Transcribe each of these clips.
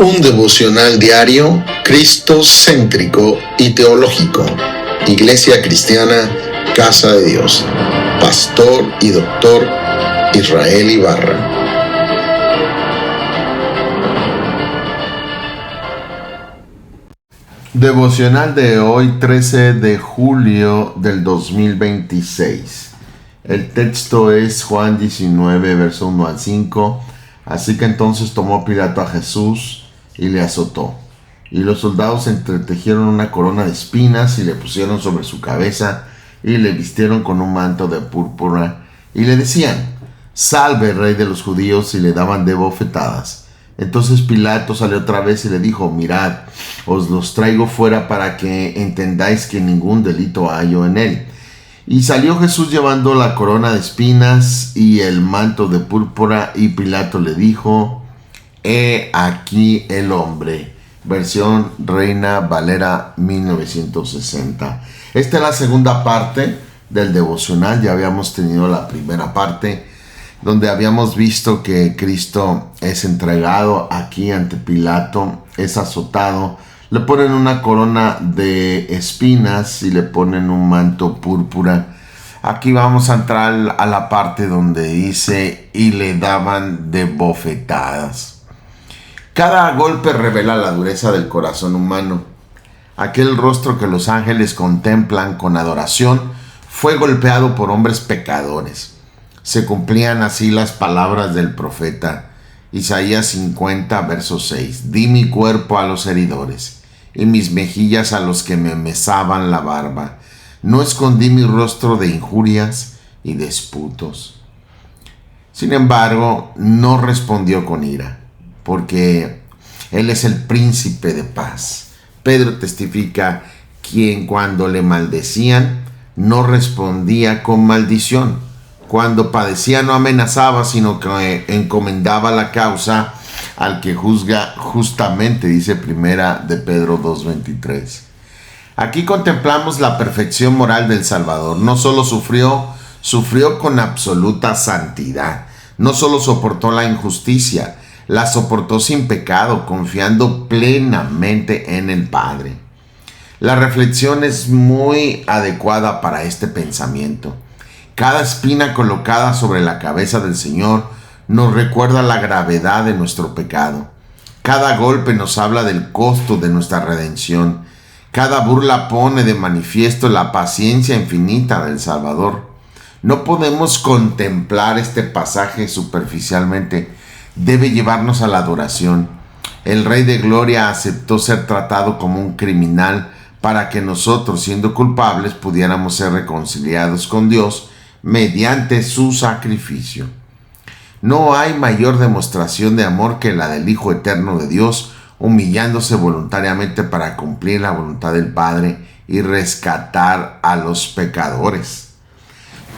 Un devocional diario, cristocéntrico y teológico. Iglesia Cristiana, Casa de Dios. Pastor y Doctor Israel Ibarra. Devocional de hoy, 13 de julio del 2026. El texto es Juan 19, verso 1 al 5. Así que entonces tomó Pilato a Jesús y le azotó. Y los soldados entretejieron una corona de espinas y le pusieron sobre su cabeza y le vistieron con un manto de púrpura y le decían: «Salve, Rey de los judíos», y le daban de bofetadas. Entonces Pilato salió otra vez y le dijo: «Mirad, os los traigo fuera para que entendáis que ningún delito hallo en él». Y salió Jesús llevando la corona de espinas y el manto de púrpura, y Pilato le dijo: «He aquí el hombre». Versión Reina Valera 1960. Esta es la segunda parte del devocional. Ya habíamos tenido la primera parte, donde habíamos visto que Cristo es entregado aquí ante Pilato, es azotado, le ponen una corona de espinas y le ponen un manto púrpura. Aquí vamos a entrar a la parte donde dice: «y le daban de bofetadas». Cada golpe revela la dureza del corazón humano. Aquel rostro que los ángeles contemplan con adoración fue golpeado por hombres pecadores. Se cumplían así las palabras del profeta Isaías 50, verso 6. «Di mi cuerpo a los heridores y mis mejillas a los que me mesaban la barba. No escondí mi rostro de injurias y disputos». Sin embargo, no respondió con ira, porque Él es el príncipe de paz. Pedro testifica: quien cuando le maldecían no respondía con maldición. Cuando padecía no amenazaba, sino que encomendaba la causa al que juzga justamente, dice primera de Pedro 2:23. Aquí contemplamos la perfección moral del Salvador. No solo sufrió con absoluta santidad. No solo soportó la injusticia, la soportó sin pecado, confiando plenamente en el Padre. La reflexión es muy adecuada para este pensamiento. Cada espina colocada sobre la cabeza del Señor nos recuerda la gravedad de nuestro pecado. Cada golpe nos habla del costo de nuestra redención. Cada burla pone de manifiesto la paciencia infinita del Salvador. No podemos contemplar este pasaje superficialmente. Debe llevarnos a la adoración. El Rey de Gloria aceptó ser tratado como un criminal para que nosotros, siendo culpables, pudiéramos ser reconciliados con Dios mediante su sacrificio. No hay mayor demostración de amor que la del Hijo Eterno de Dios, humillándose voluntariamente para cumplir la voluntad del Padre y rescatar a los pecadores.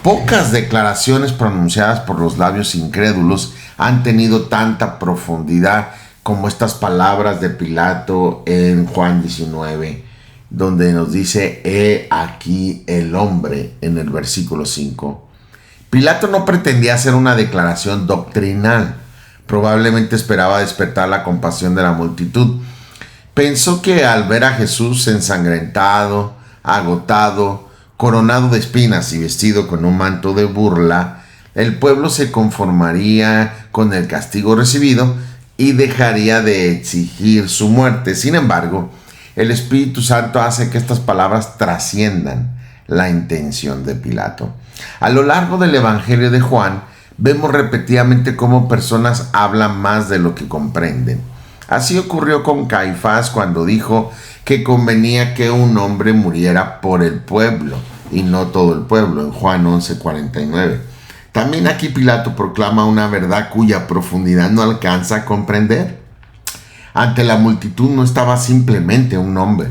Pocas declaraciones pronunciadas por los labios incrédulos han tenido tanta profundidad como estas palabras de Pilato en Juan 19, donde nos dice: «He aquí el hombre», en el versículo 5. Pilato no pretendía hacer una declaración doctrinal. Probablemente esperaba despertar la compasión de la multitud. Pensó que al ver a Jesús ensangrentado, agotado, coronado de espinas y vestido con un manto de burla, el pueblo se conformaría con el castigo recibido y dejaría de exigir su muerte. Sin embargo, el Espíritu Santo hace que estas palabras trasciendan la intención de Pilato. A lo largo del Evangelio de Juan, vemos repetidamente cómo personas hablan más de lo que comprenden. Así ocurrió con Caifás cuando dijo que convenía que un hombre muriera por el pueblo y no todo el pueblo, en Juan 11:49. También aquí Pilato proclama una verdad cuya profundidad no alcanza a comprender. Ante la multitud no estaba simplemente un hombre,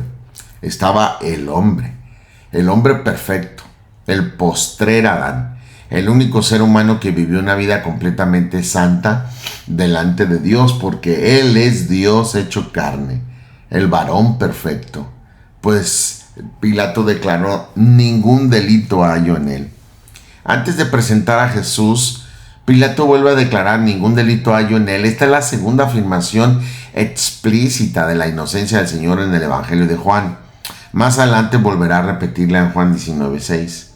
estaba el hombre perfecto, el postrer Adán, el único ser humano que vivió una vida completamente santa delante de Dios, porque Él es Dios hecho carne, el varón perfecto. Pues Pilato declaró: ningún delito hallo en él. Antes de presentar a Jesús, Pilato vuelve a declarar: ningún delito hallo en él. Esta es la segunda afirmación explícita de la inocencia del Señor en el Evangelio de Juan. Más adelante volverá a repetirla en Juan 19:6.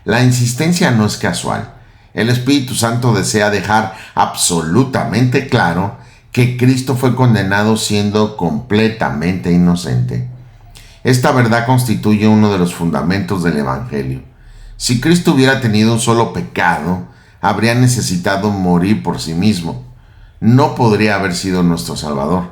La insistencia no es casual. El Espíritu Santo desea dejar absolutamente claro que Cristo fue condenado siendo completamente inocente. Esta verdad constituye uno de los fundamentos del Evangelio. Si Cristo hubiera tenido un solo pecado, habría necesitado morir por sí mismo. No podría haber sido nuestro Salvador.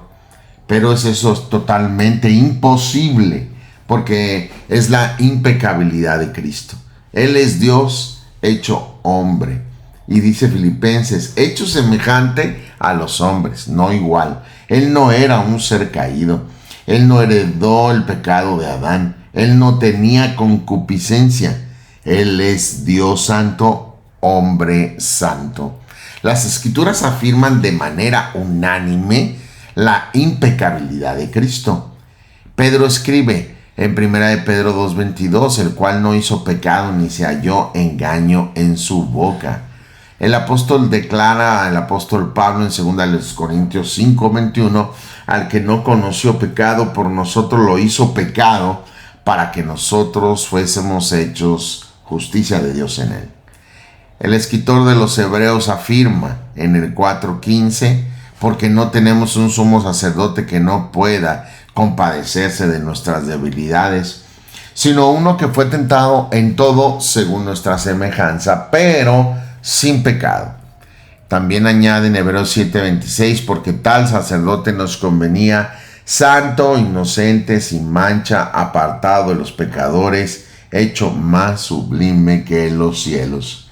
Pero eso es totalmente imposible, porque es la impecabilidad de Cristo. Él es Dios hecho hombre. Y dice Filipenses, hecho semejante a los hombres, no igual. Él no era un ser caído. Él no heredó el pecado de Adán. Él no tenía concupiscencia. Él es Dios santo, hombre santo. Las Escrituras afirman de manera unánime la impecabilidad de Cristo. Pedro escribe en 1 de Pedro 2:22, el cual no hizo pecado ni se halló engaño en su boca. El apóstol Pablo en 2 Corintios 5:21, al que no conoció pecado, por nosotros lo hizo pecado, para que nosotros fuésemos hechos justicia de Dios en él. El escritor de los Hebreos afirma en el 4:15, porque no tenemos un sumo sacerdote que no pueda compadecerse de nuestras debilidades, sino uno que fue tentado en todo según nuestra semejanza, pero sin pecado. También añade en Hebreos 7:26, porque tal sacerdote nos convenía, santo, inocente, sin mancha, apartado de los pecadores, hecho más sublime que los cielos.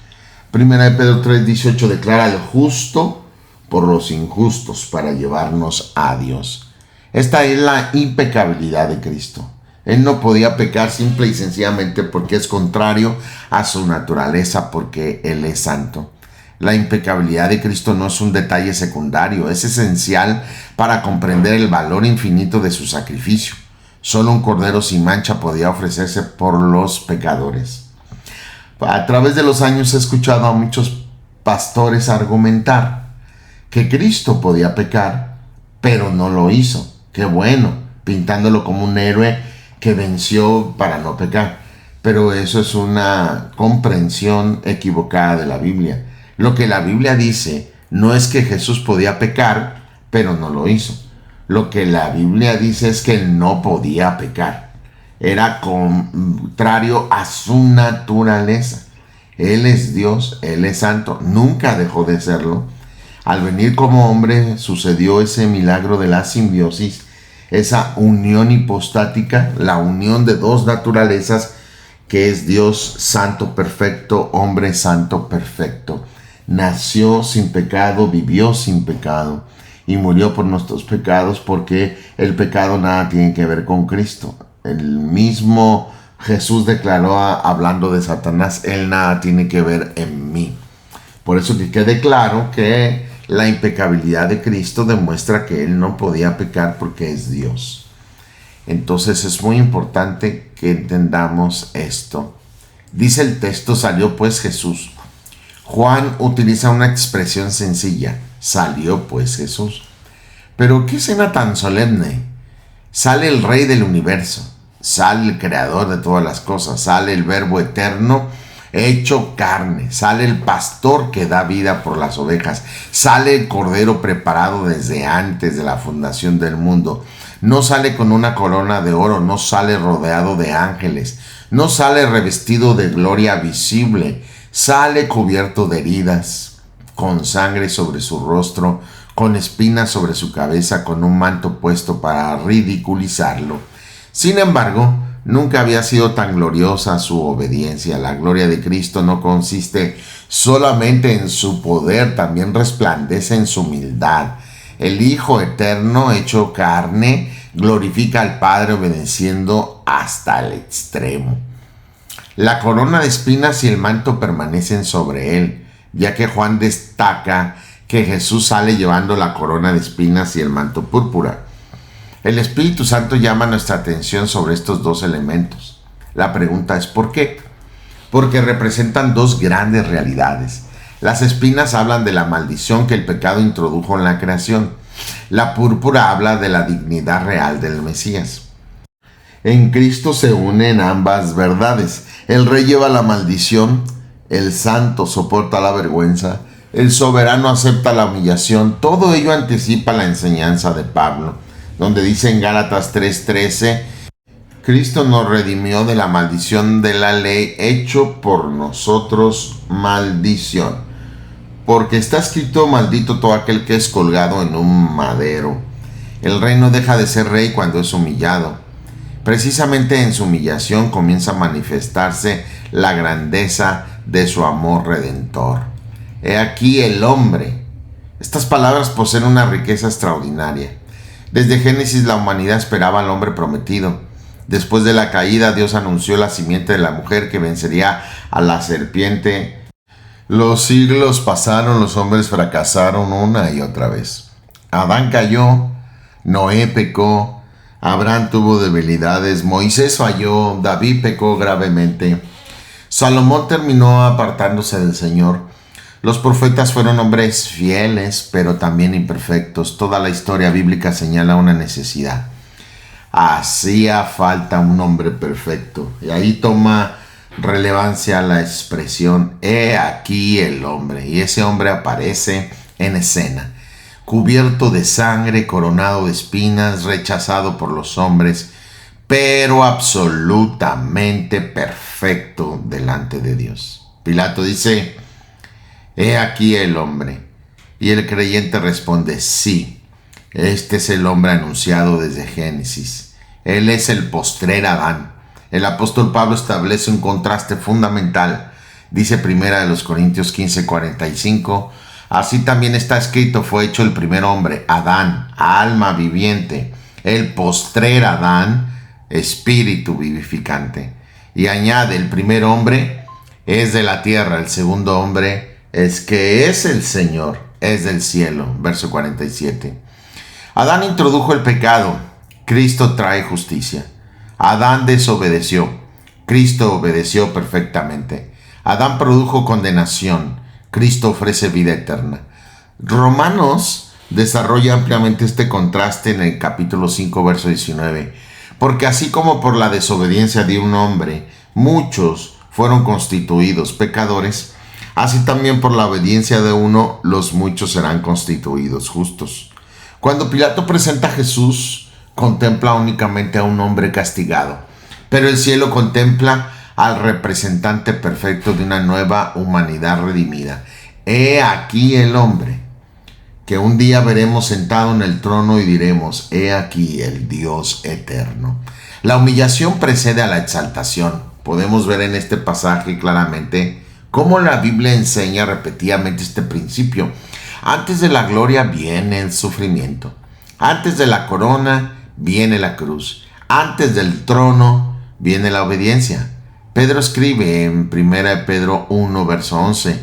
Primera de Pedro 3:18 declara: el justo por los injustos, para llevarnos a Dios. Esta es la impecabilidad de Cristo. Él no podía pecar simple y sencillamente porque es contrario a su naturaleza, porque Él es santo. La impecabilidad de Cristo no es un detalle secundario, es esencial para comprender el valor infinito de su sacrificio. Solo un cordero sin mancha podía ofrecerse por los pecadores. A través de los años he escuchado a muchos pastores argumentar que Cristo podía pecar, pero no lo hizo. Qué bueno, pintándolo como un héroe que venció para no pecar. Pero eso es una comprensión equivocada de la Biblia. Lo que la Biblia dice no es que Jesús podía pecar, pero no lo hizo. Lo que la Biblia dice es que Él no podía pecar. Era contrario a su naturaleza. Él es Dios, Él es santo, nunca dejó de serlo. Al venir como hombre sucedió ese milagro de la simbiosis, esa unión hipostática, la unión de dos naturalezas, que es Dios santo perfecto, hombre santo perfecto. Nació sin pecado, vivió sin pecado y murió por nuestros pecados, porque el pecado nada tiene que ver con Cristo. El mismo Jesús declaró, hablando de Satanás: él nada tiene que ver en mí. Por eso que quede claro que la impecabilidad de Cristo demuestra que Él no podía pecar porque es Dios. Entonces es muy importante que entendamos esto. Dice el texto: salió pues Jesús. Juan utiliza una expresión sencilla: salió pues Jesús. Pero ¿qué escena tan solemne? Sale el Rey del universo, sale el Creador de todas las cosas, sale el Verbo eterno hecho carne, sale el pastor que da vida por las ovejas, sale el Cordero preparado desde antes de la fundación del mundo. No sale con una corona de oro, no sale rodeado de ángeles, no sale revestido de gloria visible, sale cubierto de heridas, con sangre sobre su rostro, con espinas sobre su cabeza, con un manto puesto para ridiculizarlo. Sin embargo, nunca había sido tan gloriosa su obediencia. La gloria de Cristo no consiste solamente en su poder, también resplandece en su humildad. El Hijo eterno hecho carne glorifica al Padre obedeciendo hasta el extremo. La corona de espinas y el manto permanecen sobre él, ya que Juan destaca que Jesús sale llevando la corona de espinas y el manto púrpura. El Espíritu Santo llama nuestra atención sobre estos dos elementos. La pregunta es ¿por qué? Porque representan dos grandes realidades. Las espinas hablan de la maldición que el pecado introdujo en la creación. La púrpura habla de la dignidad real del Mesías. En Cristo se unen ambas verdades. El Rey lleva la maldición, el Santo soporta la vergüenza, el Soberano acepta la humillación. Todo ello anticipa la enseñanza de Pablo, donde dice en Gálatas 3:13, Cristo nos redimió de la maldición de la ley, hecho por nosotros maldición. Porque está escrito: maldito todo aquel que es colgado en un madero. El rey no deja de ser rey cuando es humillado. Precisamente en su humillación comienza a manifestarse la grandeza de su amor redentor. He aquí el hombre. Estas palabras poseen una riqueza extraordinaria. Desde Génesis la humanidad esperaba al hombre prometido. Después de la caída, Dios anunció la simiente de la mujer que vencería a la serpiente. Los siglos pasaron, los hombres fracasaron una y otra vez. Adán cayó, Noé pecó, Abraham tuvo debilidades, Moisés falló, David pecó gravemente, Salomón terminó apartándose del Señor. Los profetas fueron hombres fieles, pero también imperfectos. Toda la historia bíblica señala una necesidad. Hacía falta un hombre perfecto. Y ahí toma relevancia la expresión, he aquí el hombre. Y ese hombre aparece en escena, cubierto de sangre, coronado de espinas, rechazado por los hombres, pero absolutamente perfecto delante de Dios. Pilato dice, he aquí el hombre. Y el creyente responde, sí, este es el hombre anunciado desde Génesis. Él es el postrer Adán. El apóstol Pablo establece un contraste fundamental. Dice 1 Corintios 15:45, así también está escrito, fue hecho el primer hombre, Adán, alma viviente, el postrer Adán, espíritu vivificante. Y añade, el primer hombre es de la tierra, el segundo hombre es que es el Señor, es del cielo. Verso 47. Adán introdujo el pecado, Cristo trae justicia. Adán desobedeció, Cristo obedeció perfectamente. Adán produjo condenación, Cristo ofrece vida eterna. Romanos desarrolla ampliamente este contraste en el capítulo 5, verso 19. Porque así como por la desobediencia de un hombre, muchos fueron constituidos pecadores, así también por la obediencia de uno, los muchos serán constituidos justos. Cuando Pilato presenta a Jesús, contempla únicamente a un hombre castigado, pero el cielo contempla al representante perfecto de una nueva humanidad redimida. He aquí el hombre, que un día veremos sentado en el trono y diremos, he aquí el Dios eterno. La humillación precede a la exaltación. Podemos ver en este pasaje claramente cómo la Biblia enseña repetidamente este principio. Antes de la gloria viene el sufrimiento. Antes de la corona viene la cruz. Antes del trono viene la obediencia. Pedro escribe en 1 Pedro 1, verso 11,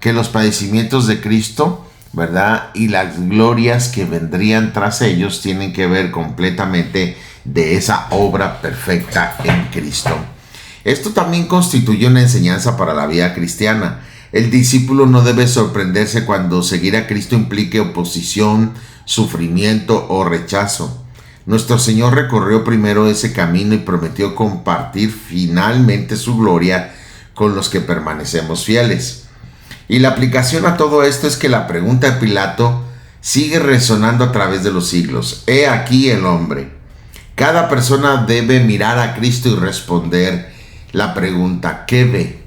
que los padecimientos de Cristo, ¿verdad?, y las glorias que vendrían tras ellos tienen que ver completamente de esa obra perfecta en Cristo. Esto también constituye una enseñanza para la vida cristiana. El discípulo no debe sorprenderse cuando seguir a Cristo implique oposición, sufrimiento o rechazo. Nuestro Señor recorrió primero ese camino y prometió compartir finalmente su gloria con los que permanecemos fieles. Y la aplicación a todo esto es que la pregunta de Pilato sigue resonando a través de los siglos. He aquí el hombre. Cada persona debe mirar a Cristo y responder la pregunta, ¿qué ve?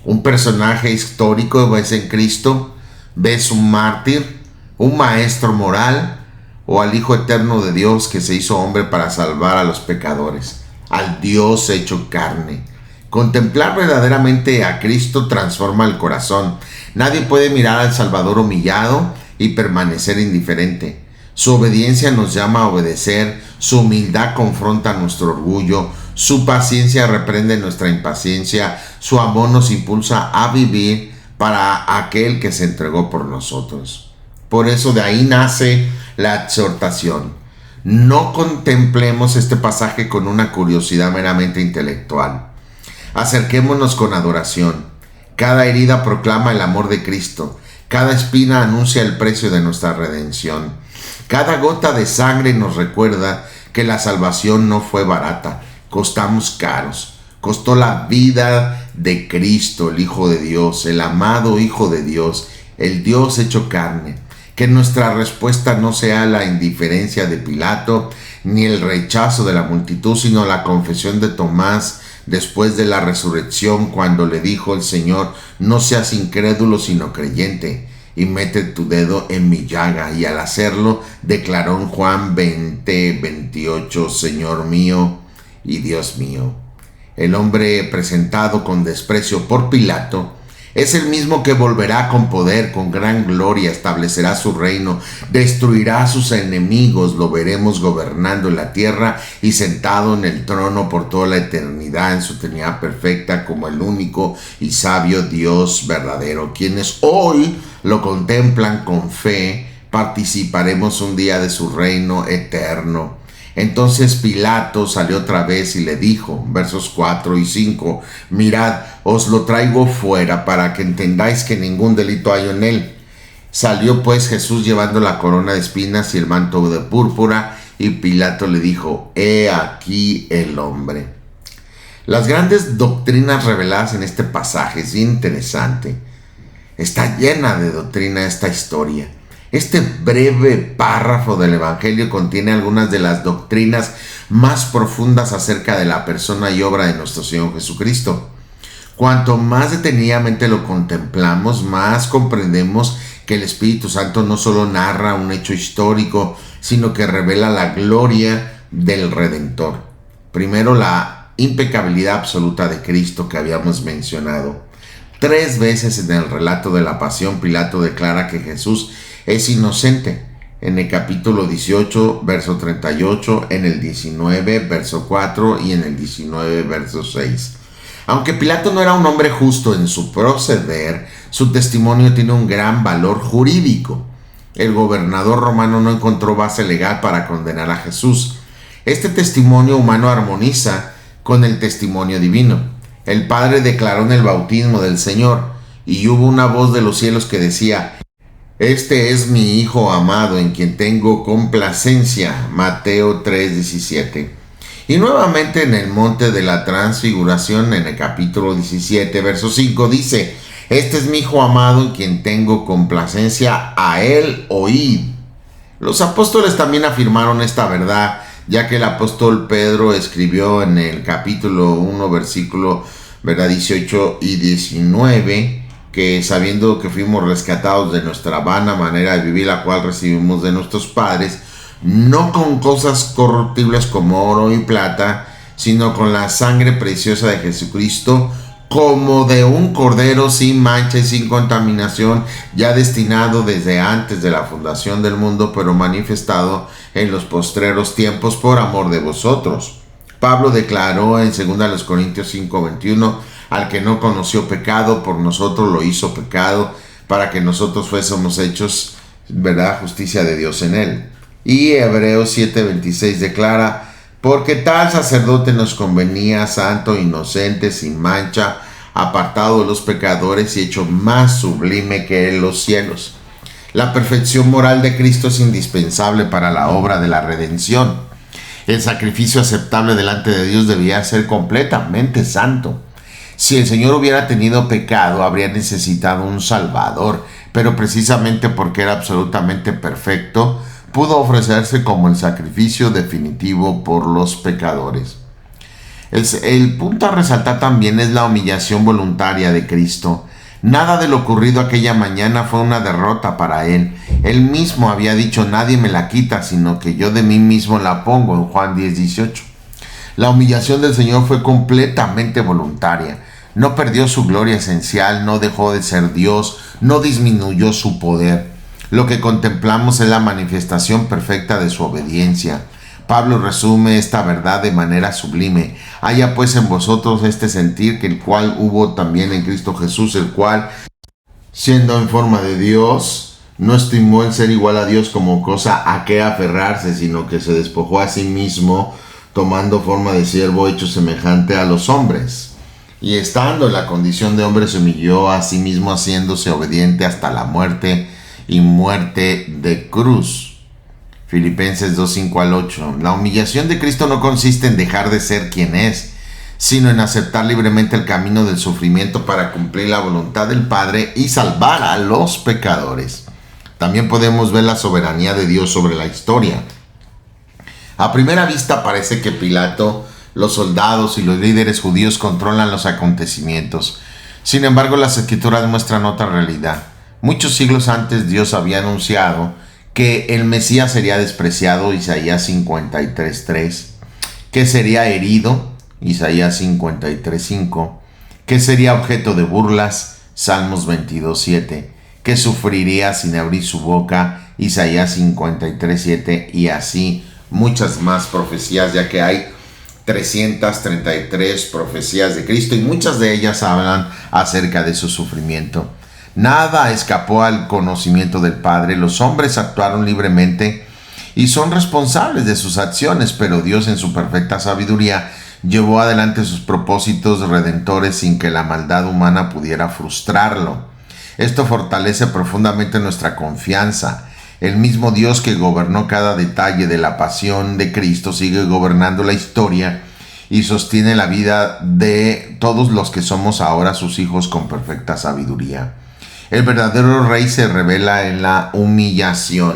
¿Un personaje histórico ves en Cristo? ¿Ves un mártir? ¿Un maestro moral? ¿O al Hijo eterno de Dios que se hizo hombre para salvar a los pecadores? Al Dios hecho carne. Contemplar verdaderamente a Cristo transforma el corazón. Nadie puede mirar al Salvador humillado y permanecer indiferente. Su obediencia nos llama a obedecer, su humildad confronta nuestro orgullo, su paciencia reprende nuestra impaciencia, su amor nos impulsa a vivir para aquel que se entregó por nosotros. Por eso de ahí nace la exhortación. No contemplemos este pasaje con una curiosidad meramente intelectual. Acerquémonos con adoración. Cada herida proclama el amor de Cristo. Cada espina anuncia el precio de nuestra redención. Cada gota de sangre nos recuerda que la salvación no fue barata. Costamos caros. Costó la vida de Cristo, el Hijo de Dios, el amado Hijo de Dios, el Dios hecho carne. Que nuestra respuesta no sea la indiferencia de Pilato, ni el rechazo de la multitud, sino la confesión de Tomás después de la resurrección, cuando le dijo el Señor: no seas incrédulo sino creyente, y mete tu dedo en mi llaga. Y al hacerlo declaró en Juan 20:28: Señor mío y Dios mío. El hombre presentado con desprecio por Pilato es el mismo que volverá con poder, con gran gloria, establecerá su reino, destruirá a sus enemigos, lo veremos gobernando en la tierra y sentado en el trono por toda la eternidad en su eternidad perfecta, como el único y sabio Dios verdadero. Quienes hoy lo contemplan con fe, participaremos un día de su reino eterno. Entonces Pilato salió otra vez y le dijo, versos 4 y 5, mirad, os lo traigo fuera para que entendáis que ningún delito hay en él. Salió pues Jesús llevando la corona de espinas y el manto de púrpura, y Pilato le dijo: he aquí el hombre. Las grandes doctrinas reveladas en este pasaje es bien interesante. Está llena de doctrina esta historia. Este breve párrafo del Evangelio contiene algunas de las doctrinas más profundas acerca de la persona y obra de nuestro Señor Jesucristo. Cuanto más detenidamente lo contemplamos, más comprendemos que el Espíritu Santo no solo narra un hecho histórico, sino que revela la gloria del Redentor. Primero, la impecabilidad absoluta de Cristo que habíamos mencionado. 3 veces en el relato de la pasión, Pilato declara que Jesús es inocente. En el capítulo 18, verso 38, en el 19, verso 4 y en el 19, verso 6. Aunque Pilato no era un hombre justo en su proceder, su testimonio tiene un gran valor jurídico. El gobernador romano no encontró base legal para condenar a Jesús. Este testimonio humano armoniza con el testimonio divino. El Padre declaró en el bautismo del Señor, y hubo una voz de los cielos que decía: este es mi Hijo amado, en quien tengo complacencia. Mateo 3:17. Y nuevamente en el monte de la transfiguración, en el capítulo 17, verso 5, dice: este es mi Hijo amado, en quien tengo complacencia, a él oíd. Los apóstoles también afirmaron esta verdad, ya que el apóstol Pedro escribió en el capítulo 1, versículo 18 y 19, que sabiendo que fuimos rescatados de nuestra vana manera de vivir, la cual recibimos de nuestros padres, no con cosas corruptibles como oro y plata, sino con la sangre preciosa de Jesucristo, como de un cordero sin mancha y sin contaminación, ya destinado desde antes de la fundación del mundo, pero manifestado en los postreros tiempos por amor de vosotros. Pablo declaró en 2 Corintios 5:21: al que no conoció pecado, por nosotros lo hizo pecado, para que nosotros fuésemos hechos, ¿verdad?, justicia de Dios en él. Y Hebreos 7:26 declara: porque tal sacerdote nos convenía, santo, inocente, sin mancha, apartado de los pecadores y hecho más sublime que en los cielos. La perfección moral de Cristo es indispensable para la obra de la redención. El sacrificio aceptable delante de Dios debía ser completamente santo. Si el Señor hubiera tenido pecado, habría necesitado un Salvador, pero precisamente porque era absolutamente perfecto, pudo ofrecerse como el sacrificio definitivo por los pecadores. El punto a resaltar también es la humillación voluntaria de Cristo. Nada de lo ocurrido aquella mañana fue una derrota para él. Él mismo había dicho: nadie me la quita, sino que yo de mí mismo la pongo, en Juan 10:18. La humillación del Señor fue completamente voluntaria. No perdió su gloria esencial, no dejó de ser Dios, no disminuyó su poder. Lo que contemplamos es la manifestación perfecta de su obediencia. Pablo resume esta verdad de manera sublime: haya pues en vosotros este sentir, que el cual hubo también en Cristo Jesús, el cual, siendo en forma de Dios, no estimó el ser igual a Dios como cosa a que aferrarse, sino que se despojó a sí mismo, tomando forma de siervo, hecho semejante a los hombres. y estando en la condición de hombre se humilló a sí mismo, haciéndose obediente hasta la muerte y muerte de cruz. Filipenses 2:5-8. La humillación de Cristo no consiste en dejar de ser quien es, sino en aceptar libremente el camino del sufrimiento para cumplir la voluntad del Padre y salvar a los pecadores. También podemos ver la soberanía de Dios sobre la historia. A primera vista parece que Pilato, los soldados y los líderes judíos controlan los acontecimientos. Sin embargo, las escrituras muestran otra realidad. Muchos siglos antes Dios había anunciado que el Mesías sería despreciado, Isaías 53:3, que sería herido, Isaías 53:5, que sería objeto de burlas, Salmos 22:7, que sufriría sin abrir su boca, Isaías 53:7, y así muchas más profecías, ya que hay 333 profecías de Cristo y muchas de ellas hablan acerca de su sufrimiento. Nada escapó al conocimiento del Padre. Los hombres actuaron libremente y son responsables de sus acciones, pero Dios en su perfecta sabiduría llevó adelante sus propósitos redentores sin que la maldad humana pudiera frustrarlo. Esto fortalece profundamente nuestra confianza. El mismo Dios que gobernó cada detalle de la pasión de Cristo sigue gobernando la historia y sostiene la vida de todos los que somos ahora sus hijos con perfecta sabiduría. El verdadero rey se revela en la humillación.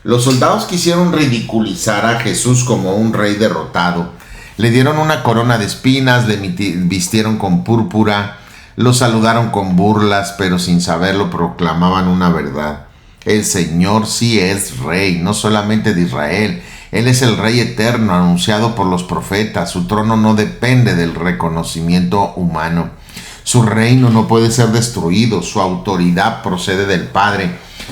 Los soldados quisieron ridiculizar a Jesús como un rey derrotado. Le dieron una corona de espinas, le vistieron con púrpura, lo saludaron con burlas, pero sin saberlo proclamaban una verdad. El Señor sí es rey, no solamente de Israel. Él es el rey eterno anunciado por los profetas. Su trono no depende del reconocimiento humano. Su reino no puede ser destruido. Su autoridad procede del Padre.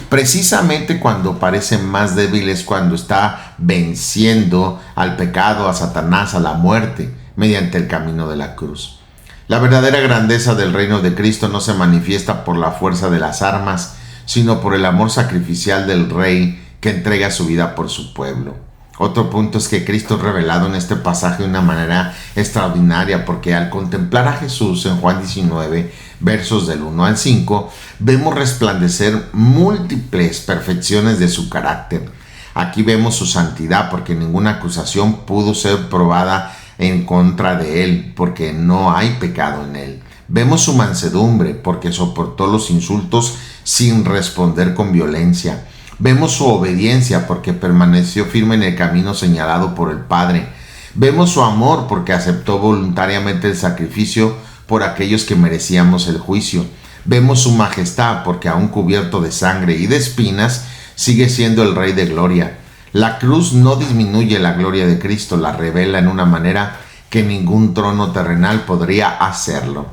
Precisamente cuando parece más débil es cuando está venciendo al pecado, a Satanás, a la muerte, mediante el camino de la cruz. La verdadera grandeza del reino de Cristo no se manifiesta por la fuerza de las armas, sino por el amor sacrificial del Rey que entrega su vida por su pueblo. Otro punto es que Cristo es revelado en este pasaje de una manera extraordinaria, porque al contemplar a Jesús en Juan 19, versos del 1 al 5, vemos resplandecer múltiples perfecciones de su carácter. Aquí vemos su santidad, porque ninguna acusación pudo ser probada en contra de él, porque no hay pecado en él. Vemos su mansedumbre, porque soportó los insultos sin responder con violencia. Vemos su obediencia, porque permaneció firme en el camino señalado por el Padre. Vemos su amor, porque aceptó voluntariamente el sacrificio por aquellos que merecíamos el juicio. Vemos su majestad, porque aún cubierto de sangre y de espinas, sigue siendo el Rey de Gloria. La cruz no disminuye la gloria de Cristo, la revela en una manera que ningún trono terrenal podría hacerlo.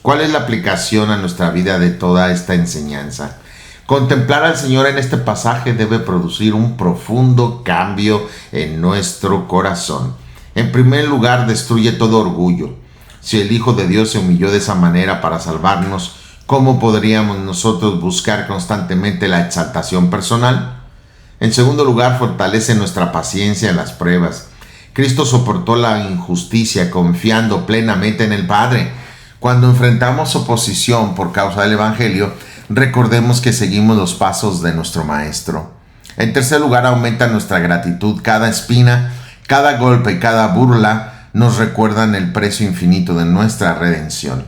¿Cuál es la aplicación a nuestra vida de toda esta enseñanza? Contemplar al Señor en este pasaje debe producir un profundo cambio en nuestro corazón. En primer lugar, destruye todo orgullo. Si el Hijo de Dios se humilló de esa manera para salvarnos, ¿cómo podríamos nosotros buscar constantemente la exaltación personal? En segundo lugar, fortalece nuestra paciencia en las pruebas. Cristo soportó la injusticia confiando plenamente en el Padre. Cuando enfrentamos oposición por causa del Evangelio, recordemos que seguimos los pasos de nuestro Maestro. En tercer lugar, aumenta nuestra gratitud. Cada espina, cada golpe y cada burla nos recuerdan el precio infinito de nuestra redención.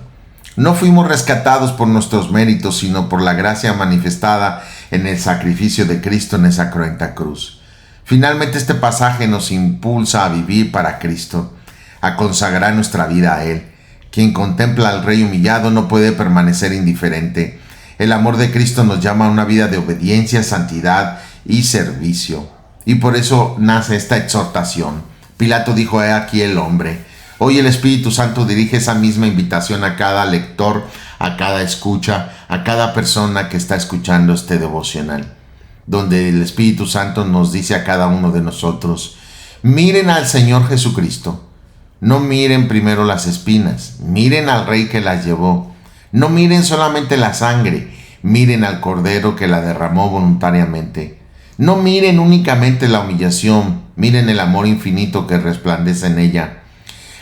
No fuimos rescatados por nuestros méritos, sino por la gracia manifestada en el sacrificio de Cristo en esa cruenta cruz. Finalmente, este pasaje nos impulsa a vivir para Cristo, a consagrar nuestra vida a Él. Quien contempla al Rey humillado no puede permanecer indiferente. El amor de Cristo nos llama a una vida de obediencia, santidad y servicio. Y por eso nace esta exhortación. Pilato dijo: "He aquí el hombre". Hoy el Espíritu Santo dirige esa misma invitación a cada lector, a cada escucha, a cada persona que está escuchando este devocional, donde el Espíritu Santo nos dice a cada uno de nosotros: miren al Señor Jesucristo. No miren primero las espinas, miren al Rey que las llevó. No miren solamente la sangre, miren al Cordero que la derramó voluntariamente. No miren únicamente la humillación, miren el amor infinito que resplandece en ella.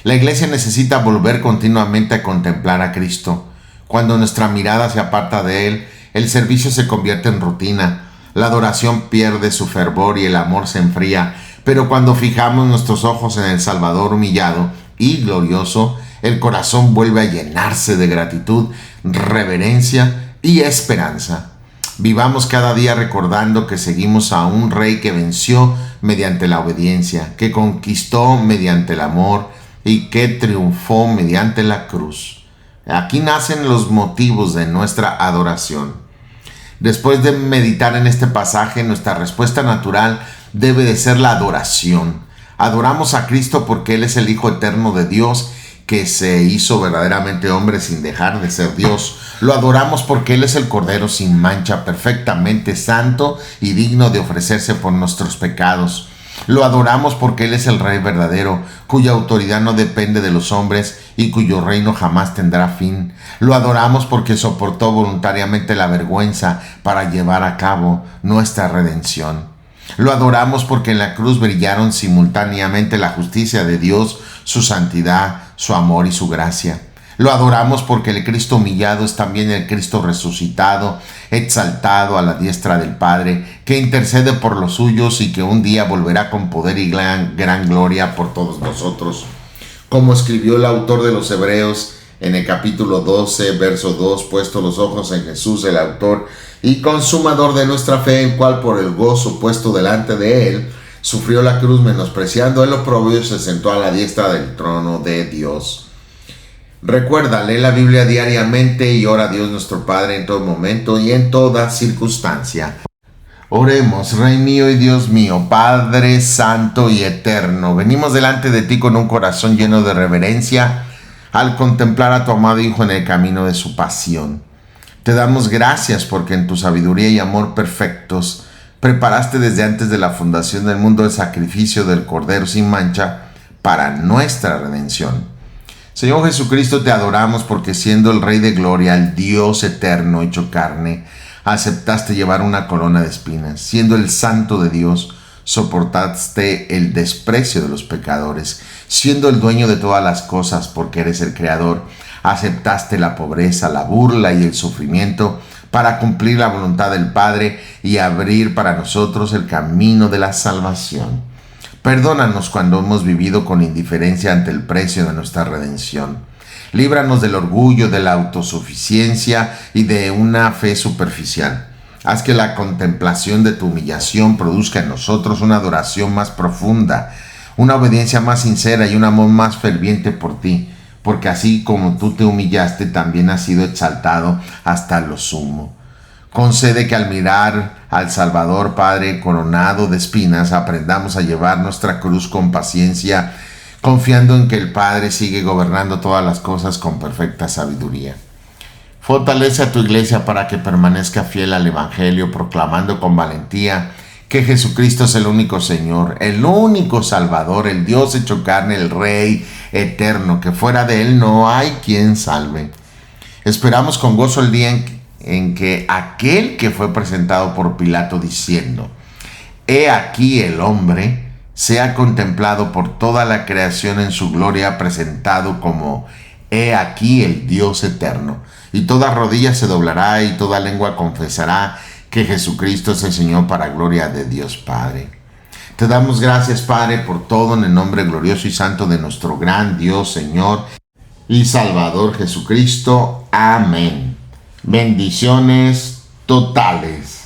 La iglesia necesita volver continuamente a contemplar a Cristo. Cuando nuestra mirada se aparta de Él, el servicio se convierte en rutina, la adoración pierde su fervor y el amor se enfría. Pero cuando fijamos nuestros ojos en el Salvador humillado y glorioso, el corazón vuelve a llenarse de gratitud, reverencia y esperanza. Vivamos cada día recordando que seguimos a un Rey que venció mediante la obediencia, que conquistó mediante el amor y que triunfó mediante la cruz. Aquí nacen los motivos de nuestra adoración. Después de meditar en este pasaje, nuestra respuesta natural debe de ser la adoración. Adoramos a Cristo porque Él es el Hijo eterno de Dios, que se hizo verdaderamente hombre sin dejar de ser Dios. Lo adoramos porque Él es el Cordero sin mancha, perfectamente santo y digno de ofrecerse por nuestros pecados. Lo adoramos porque Él es el Rey verdadero, cuya autoridad no depende de los hombres y cuyo reino jamás tendrá fin. Lo adoramos porque soportó voluntariamente la vergüenza para llevar a cabo nuestra redención. Lo adoramos porque en la cruz brillaron simultáneamente la justicia de Dios, su santidad, su amor y su gracia. Lo adoramos porque el Cristo humillado es también el Cristo resucitado, exaltado a la diestra del Padre, que intercede por los suyos y que un día volverá con poder y gran gloria por todos nosotros. Como escribió el autor de los Hebreos en el capítulo 12, verso 2, puesto los ojos en Jesús, el autor y consumador de nuestra fe, el cual por el gozo puesto delante de él, sufrió la cruz, menospreciando el oprobio, se sentó a la diestra del trono de Dios. Recuerda, lee la Biblia diariamente y ora a Dios nuestro Padre en todo momento y en toda circunstancia. Oremos, Rey mío y Dios mío, Padre santo y eterno, venimos delante de ti con un corazón lleno de reverencia al contemplar a tu amado Hijo en el camino de su pasión. Te damos gracias porque en tu sabiduría y amor perfectos preparaste desde antes de la fundación del mundo el sacrificio del Cordero sin mancha para nuestra redención. Señor Jesucristo, te adoramos porque siendo el Rey de Gloria, el Dios eterno hecho carne, aceptaste llevar una corona de espinas. Siendo el Santo de Dios, soportaste el desprecio de los pecadores. Siendo el dueño de todas las cosas porque eres el Creador, aceptaste la pobreza, la burla y el sufrimiento para cumplir la voluntad del Padre y abrir para nosotros el camino de la salvación. Perdónanos cuando hemos vivido con indiferencia ante el precio de nuestra redención. Líbranos del orgullo, de la autosuficiencia y de una fe superficial. Haz que la contemplación de tu humillación produzca en nosotros una adoración más profunda, una obediencia más sincera y un amor más ferviente por ti, porque así como tú te humillaste, también has sido exaltado hasta lo sumo. Concede que al mirar al Salvador, Padre, coronado de espinas, aprendamos a llevar nuestra cruz con paciencia, confiando en que el Padre sigue gobernando todas las cosas con perfecta sabiduría. Fortalece a tu iglesia para que permanezca fiel al Evangelio, proclamando con valentía que Jesucristo es el único Señor, el único Salvador, el Dios hecho carne, el Rey eterno, que fuera de Él no hay quien salve. Esperamos con gozo el día en que aquel que fue presentado por Pilato diciendo: «He aquí el hombre», sea contemplado por toda la creación en su gloria, presentado como «He aquí el Dios eterno». Y toda rodilla se doblará y toda lengua confesará que Jesucristo es el Señor, para gloria de Dios Padre. Te damos gracias, Padre, por todo en el nombre glorioso y santo de nuestro gran Dios, Señor y Salvador Jesucristo. Amén. Bendiciones totales.